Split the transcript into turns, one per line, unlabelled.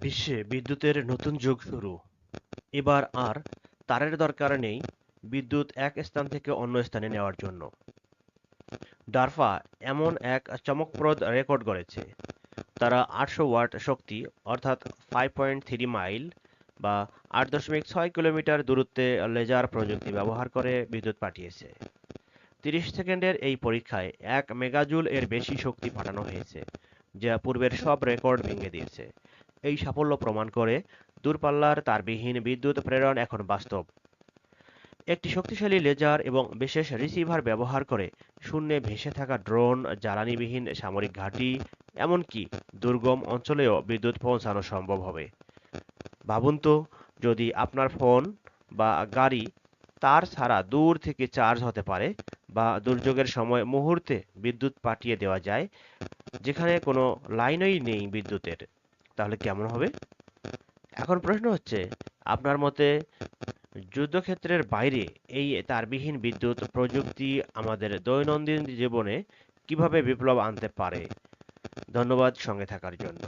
বিশ্বে বিদ্যুতের নতুন যুগ শুরু। এবার আর তারের দরকার নেই বিদ্যুৎ এক স্থান থেকে অন্য স্থানে নেওয়ার জন্য। ডারপা এমন এক চমকপ্রদ রেকর্ড গড়েছে। তারা ৮০০ ওয়াট শক্তি অর্থাৎ 5.3 মাইল বা ৮.৬ কিলোমিটার দূরত্বে লেজার প্রযুক্তি ব্যবহার করে বিদ্যুৎ পাঠিয়েছে। ৩০ সেকেন্ডের এই পরীক্ষায় ১ মেগাজুল এর বেশি শক্তি পাঠানো হয়েছে, যা পূর্বের সব রেকর্ড ভেঙে দিয়েছে। এই সাফল্য প্রমাণ করে দূরপাল্লার তারবিহীন বিদ্যুৎ প্রেরণ এখন বাস্তব। একটি শক্তিশালী লেজার এবং বিশেষ রিসিভার ব্যবহার করে শূন্যে ভেসে থাকা ড্রোন, জ্বালানিবিহীন সামরিক ঘাঁটি, এমনকি দুর্গম অঞ্চলেও বিদ্যুৎ পৌঁছানো সম্ভব হবে। ভাবুন তো, যদি আপনার ফোন বা গাড়ি তার ছাড়া দূর থেকে চার্জ হতে পারে বা দুর্যোগের সময় মুহূর্তে বিদ্যুৎ পাঠিয়ে দেওয়া যায়, যেখানে কোনো লাইনই নেই বিদ্যুতের, তাহলে কেমন হবে? এখন প্রশ্ন হচ্ছে, আপনার মতে যুদ্ধক্ষেত্রের বাইরে এই তারবিহীন বিদ্যুৎ প্রযুক্তি আমাদের দৈনন্দিন জীবনে কিভাবে বিপ্লব আনতে পারে? ধন্যবাদ সঙ্গে থাকার জন্য।